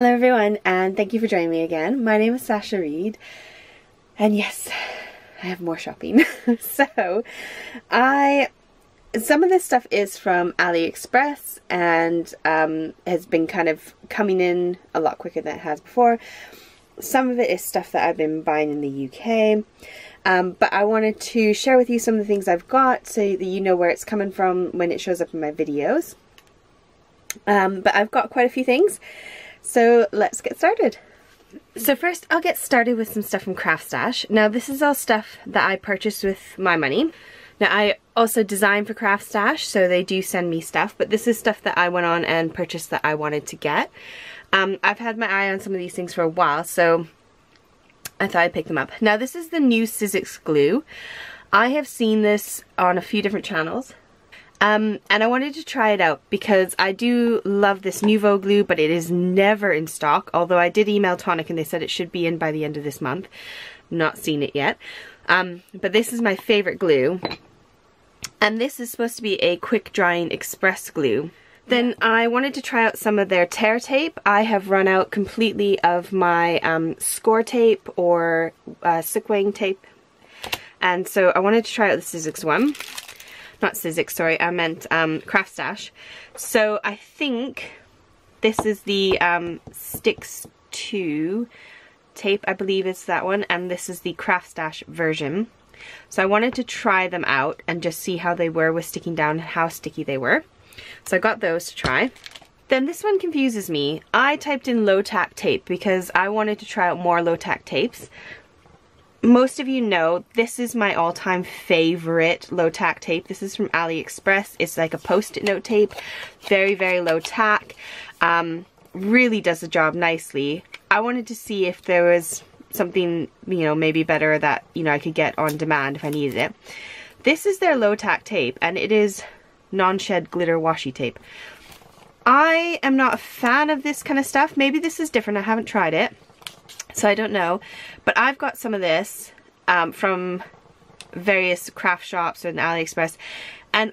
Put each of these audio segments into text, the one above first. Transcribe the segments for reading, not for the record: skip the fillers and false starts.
Hello everyone, and thank you for joining me again. My name is Sasha Reed, and yes, I have more shopping. So, some of this stuff is from Aliexpress and has been kind of coming in a lot quicker than it has before. Some of it is stuff that I've been buying in the UK, but I wanted to share with you some of the things I've got so that you know where it's coming from when it shows up in my videos. But I've got quite a few things. So let's get started. So first I'll get started with some stuff from Craft Stash. Now this is all stuff that I purchased with my money. Now I also design for Craft Stash, so they do send me stuff, but this is stuff that I went on and purchased that I wanted to get. I've had my eye on some of these things for a while, so I thought I'd pick them up. Now this is the new Sizzix glue. I have seen this on a few different channels. And I wanted to try it out because I do love this Nuvo glue, but it is never in stock. Although I did email Tonic and they said it should be in by the end of this month. Not seen it yet. But this is my favorite glue. And this is supposed to be a quick drying express glue. Then I wanted to try out some of their tear tape. I have run out completely of my score tape or Sickwang tape. And so I wanted to try out the Sizzix one. Not Sizzix, sorry, I meant Craft Stash. So I think this is the Sticks 2 tape, I believe is that one, and this is the Craft Stash version. So I wanted to try them out and just see how they were with sticking down and how sticky they were. So I got those to try. Then this one confuses me. I typed in low tack tape because I wanted to try out more low tack tapes. Most of you know this is my all-time favorite low tack tape. This is from Aliexpress. It's like a post-it note tape. Very, very low tack. Really does the job nicely. I wanted to see if there was something, you know, maybe better that, you know, I could get on demand if I needed it. This is their low tack tape, and it is non-shed glitter washi tape. I am not a fan of this kind of stuff. Maybe this is different. I haven't tried it, so I don't know. But I've got some of this from various craft shops or in AliExpress, and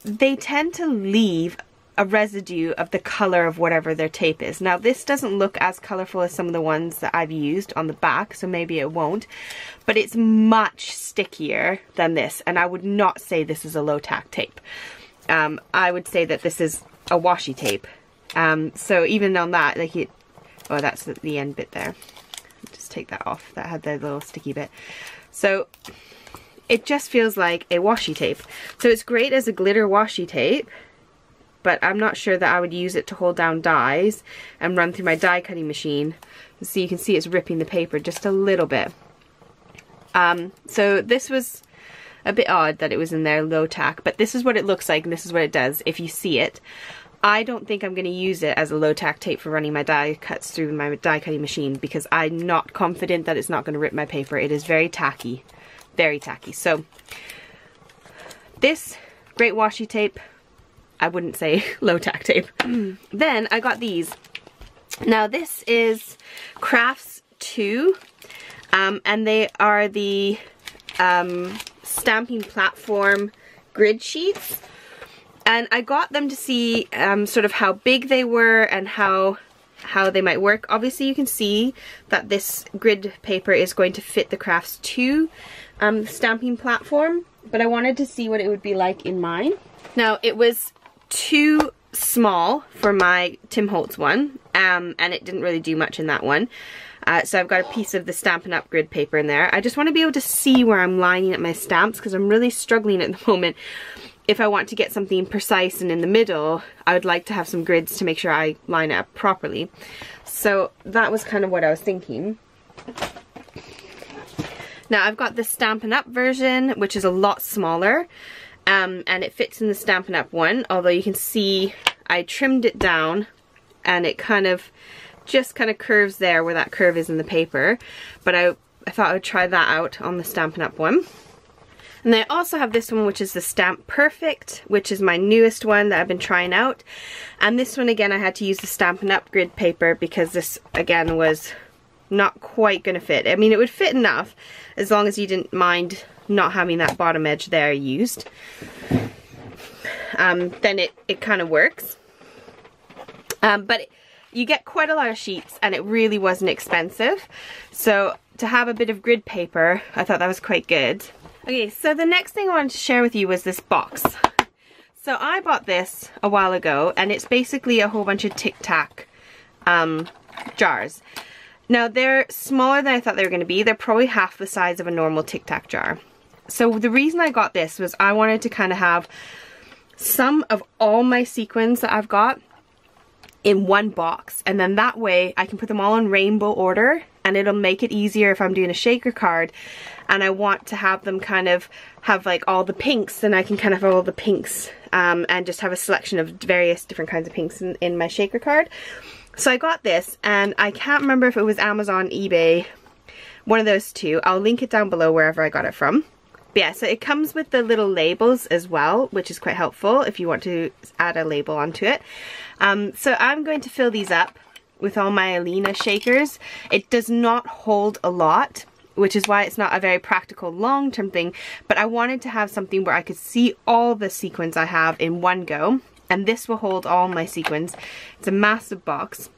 they tend to leave a residue of the color of whatever their tape is. Now this doesn't look as colorful as some of the ones that I've used on the back, so maybe it won't, but it's much stickier than this, and I would not say this is a low tack tape. I would say that this is a washi tape. So even on that, like it, oh, that's the end bit there. Just take that off. That had the little sticky bit. So it just feels like a washi tape. So it's great as a glitter washi tape, but I'm not sure that I would use it to hold down dies and run through my die cutting machine. So you can see it's ripping the paper just a little bit. So this was a bit odd that it was in there low tack, but this is what it looks like and this is what it does if you see it. I don't think I'm going to use it as a low tack tape for running my die cuts through my die cutting machine because I'm not confident that it's not going to rip my paper. It is very tacky. Very tacky. So this great washi tape, I wouldn't say low tack tape. Then I got these. Now this is Crafts 2 and they are the stamping platform grid sheets. And I got them to see sort of how big they were and how they might work. Obviously you can see that this grid paper is going to fit the Crafts 2 stamping platform, but I wanted to see what it would be like in mine. Now it was too small for my Tim Holtz one, and it didn't really do much in that one. So I've got a piece of the Stampin' Up! Grid paper in there. I just want to be able to see where I'm lining up my stamps because I'm really struggling at the moment. If I want to get something precise and in the middle, I would like to have some grids to make sure I line it up properly. So that was kind of what I was thinking. Now I've got the Stampin' Up! Version, which is a lot smaller, and it fits in the Stampin' Up! One, although you can see I trimmed it down and it kind of just kind of curves there where that curve is in the paper, but I thought I would try that out on the Stampin' Up! One. And then I also have this one, which is the Stamp Perfect, which is my newest one that I've been trying out. And this one, again, I had to use the Stampin' Up! Grid paper because this, again, was not quite going to fit. I mean, it would fit enough as long as you didn't mind not having that bottom edge there used. Then it kind of works. But you get quite a lot of sheets and it really wasn't expensive. So to have a bit of grid paper, I thought that was quite good. Okay, so the next thing I wanted to share with you was this box. So I bought this a while ago, and it's basically a whole bunch of Tic Tac jars. Now they're smaller than I thought they were going to be. They're probably half the size of a normal Tic Tac jar. So the reason I got this was I wanted to kind of have some of all my sequins that I've got in one box, and then that way I can put them all in rainbow order, and it'll make it easier if I'm doing a shaker card and I want to have them kind of have like all the pinks, then I can kind of have all the pinks and just have a selection of various different kinds of pinks in my shaker card. So I got this, and I can't remember if it was Amazon, eBay, one of those two. I'll link it down below wherever I got it from. But yeah, so it comes with the little labels as well, which is quite helpful if you want to add a label onto it. So I'm going to fill these up with all my Alina shakers. It does not hold a lot, which is why it's not a very practical long-term thing, but I wanted to have something where I could see all the sequins I have in one go, and this will hold all my sequins. It's a massive box,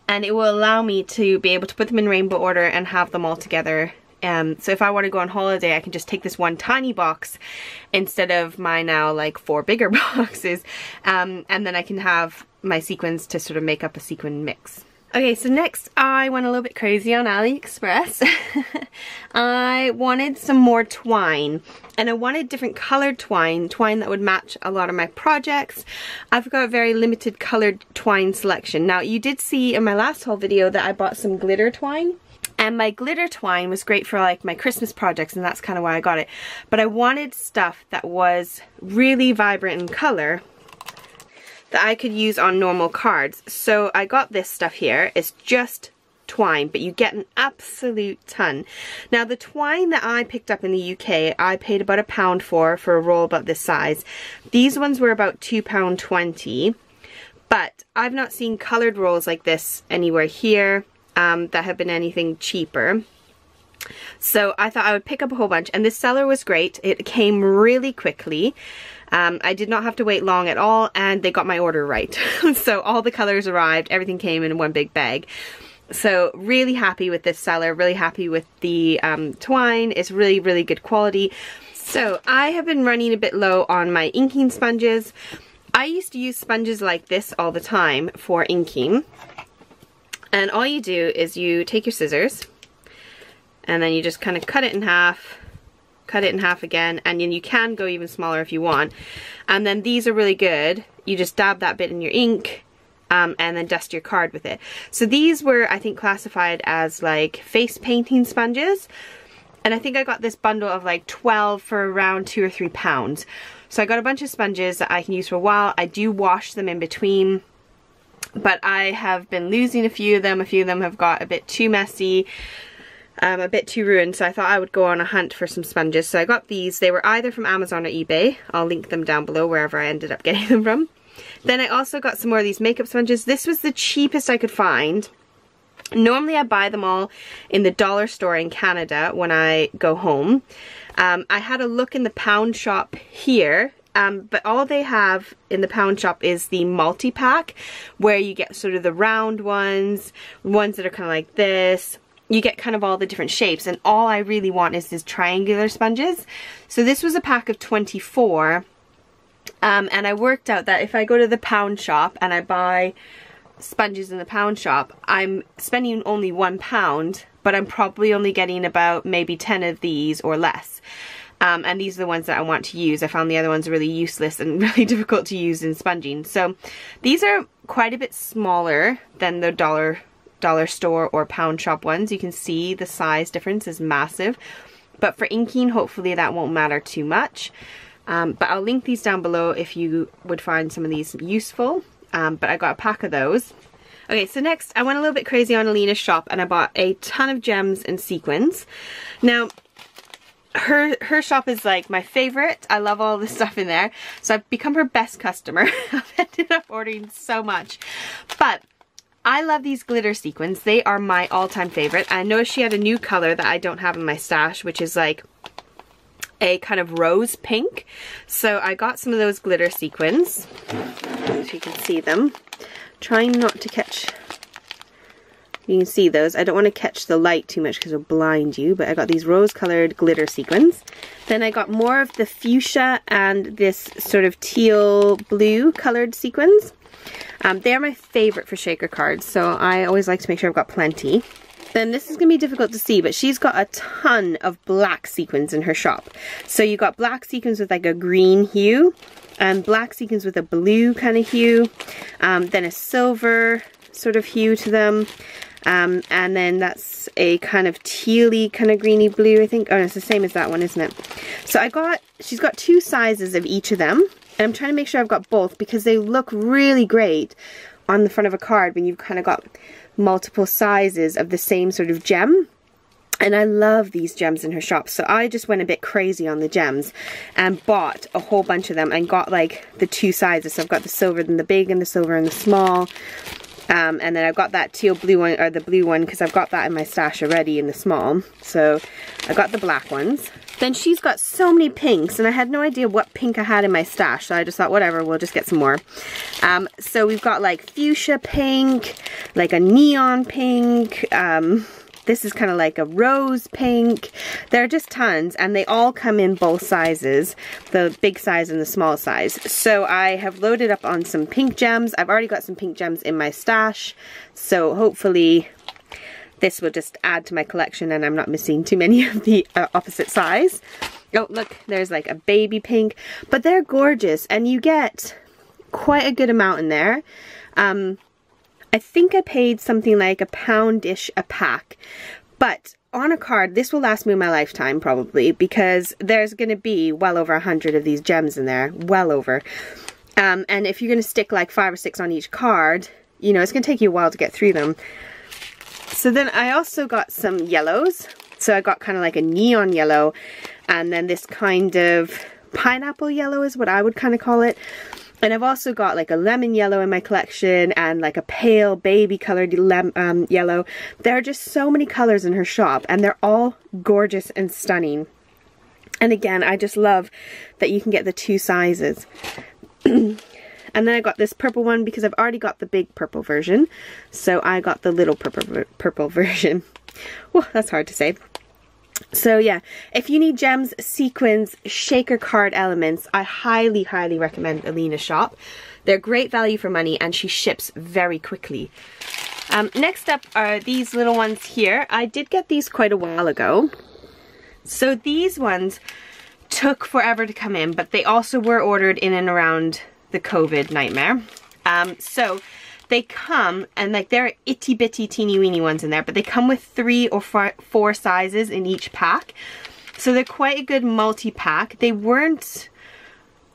and it will allow me to be able to put them in rainbow order and have them all together. So if I want to go on holiday, I can just take this one tiny box instead of my now like 4 bigger boxes, and then I can have my sequins to sort of make up a sequin mix. Okay, so next I went a little bit crazy on Aliexpress. I wanted some more twine, and I wanted different colored twine that would match a lot of my projects. I've got a very limited colored twine selection. Now, you did see in my last haul video that I bought some glitter twine. And my glitter twine was great for like my Christmas projects, and that's kind of why I got it. But I wanted stuff that was really vibrant in color that I could use on normal cards. So I got this stuff here. It's just twine, but you get an absolute ton. Now the twine that I picked up in the UK, I paid about £1 for a roll about this size. These ones were about £2.20, but I've not seen colored rolls like this anywhere here. That have been anything cheaper. So I thought I would pick up a whole bunch, and this seller was great. It came really quickly. I did not have to wait long at all, and they got my order right. So all the colors arrived, everything came in one big bag. So really happy with this seller, really happy with the twine. It's really, really good quality. So I have been running a bit low on my inking sponges. I used to use sponges like this all the time for inking. And all you do is you take your scissors, and then you just kind of cut it in half again, and then you can go even smaller if you want. And then these are really good. You just dab that bit in your ink, and then dust your card with it. So these were, I think, classified as like face painting sponges. And I think I got this bundle of like 12 for around £2 or £3. So I got a bunch of sponges that I can use for a while. I do wash them in between, but I have been losing a few of them. A few of them have got a bit too messy, a bit too ruined, so I thought I would go on a hunt for some sponges. So I got these. They were either from Amazon or eBay. I'll link them down below wherever I ended up getting them from. Then I also got some more of these makeup sponges. This was the cheapest I could find. Normally I buy them all in the dollar store in Canada when I go home. I had a look in the pound shop here. But all they have in the pound shop is the multi-pack, where you get sort of the round ones that are kind of like this. You get kind of all the different shapes, and all I really want is these triangular sponges. So this was a pack of 24, and I worked out that if I go to the pound shop and I buy sponges in the pound shop, I'm spending only £1, but I'm probably only getting about maybe 10 of these or less. And these are the ones that I want to use. I found the other ones really useless and really difficult to use in sponging. So these are quite a bit smaller than the dollar store or pound shop ones. You can see the size difference is massive. But for inking, hopefully that won't matter too much. But I'll link these down below if you would find some of these useful. But I got a pack of those. Okay, so next I went a little bit crazy on Alina's shop, and I bought a ton of gems and sequins. Now, her shop is like my favorite. I love all the stuff in there. So I've become her best customer. I've ended up ordering so much. But I love these glitter sequins. They are my all-time favorite. I know she had a new color that I don't have in my stash, which is like a kind of rose pink. So I got some of those glitter sequins, so you can see them. Trying not to catch, you can see those. I don't want to catch the light too much because it'll blind you, but I got these rose-colored glitter sequins. Then I got more of the fuchsia and this sort of teal blue colored sequins. They're my favorite for shaker cards, so I always like to make sure I've got plenty. Then this is going to be difficult to see, but she's got a ton of black sequins in her shop. So you got black sequins with like a green hue, and black sequins with a blue kind of hue, then a silver sort of hue to them, and then that's a kind of tealy kind of greeny blue, I think. Oh, it's the same as that one, isn't it? So she's got 2 sizes of each of them. And I'm trying to make sure I've got both because they look really great on the front of a card when you've kind of got multiple sizes of the same sort of gem. And I love these gems in her shop. So I just went a bit crazy on the gems and bought a whole bunch of them and got like the 2 sizes. So I've got the silver and the big and the silver and the small. And then I've got that teal blue one, or the blue one, because I've got that in my stash already in the small. So I got the black ones. Then she's got so many pinks, and I had no idea what pink I had in my stash, so I just thought, whatever, we'll just get some more. So we've got like fuchsia pink, like a neon pink, this is kind of like a rose pink. There are just tons, and they all come in both sizes, the big size and the small size. So I have loaded up on some pink gems. I've already got some pink gems in my stash, so hopefully this will just add to my collection and I'm not missing too many of the opposite size. Oh, look, there's like a baby pink, but they're gorgeous, and you get quite a good amount in there. I think I paid something like £1-ish a pack, but on a card, this will last me my lifetime probably, because there's going to be well over 100 of these gems in there, well over. And if you're going to stick like 5 or 6 on each card, you know, it's going to take you a while to get through them. So then I also got some yellows. So I got kind of like a neon yellow, and then this kind of pineapple yellow is what I would kind of call it. And I've also got like a lemon yellow in my collection, and like a pale baby colored yellow. There are just so many colors in her shop, and they're all gorgeous and stunning. And again, I just love that you can get the 2 sizes. And then I got this purple one because I've already got the big purple version. So I got the little purple version. Whoa, that's hard to say. So yeah, if you need gems, sequins, shaker card elements, I highly, highly recommend Alina's shop. They're great value for money, and she ships very quickly. Next up are these little ones here. I did get these quite a while ago. So these ones took forever to come in, but they also were ordered in and around the COVID nightmare. So they come, and like they're itty bitty teeny weeny ones in there, but they come with 3 or 4 sizes in each pack. So they're quite a good multi-pack. They weren't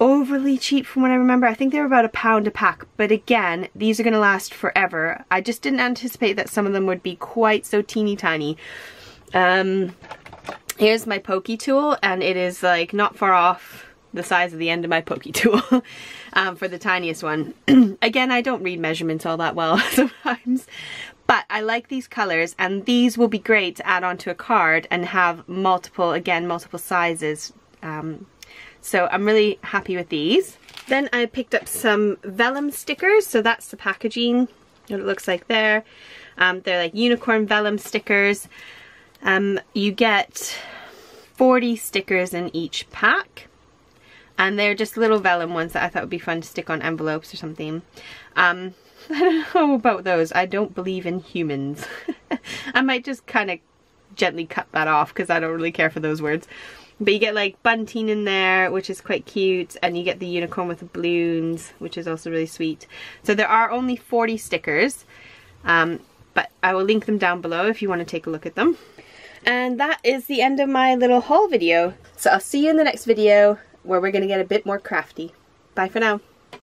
overly cheap from what I remember. I think they were about £1 a pack, but again, these are going to last forever. I just didn't anticipate that some of them would be quite so teeny tiny. Here's my pokey tool, and it is like not far off the size of the end of my pokey tool for the tiniest one. Again, I don't read measurements all that well sometimes, but I like these colors, and these will be great to add onto a card and have multiple sizes. So I'm really happy with these. Then I picked up some vellum stickers, so that's the packaging, what it looks like there. They're like unicorn vellum stickers. You get 40 stickers in each pack. And they're just little vellum ones that I thought would be fun to stick on envelopes or something. I don't know about those. I don't believe in humans. I might just kind of gently cut that off because I don't really care for those words. But you get like bunting in there, which is quite cute. And you get the unicorn with the balloons, which is also really sweet. So there are only 40 stickers. But I will link them down below if you want to take a look at them. And that is the end of my little haul video. So I'll see you in the next video, where we're going to get a bit more crafty. Bye for now.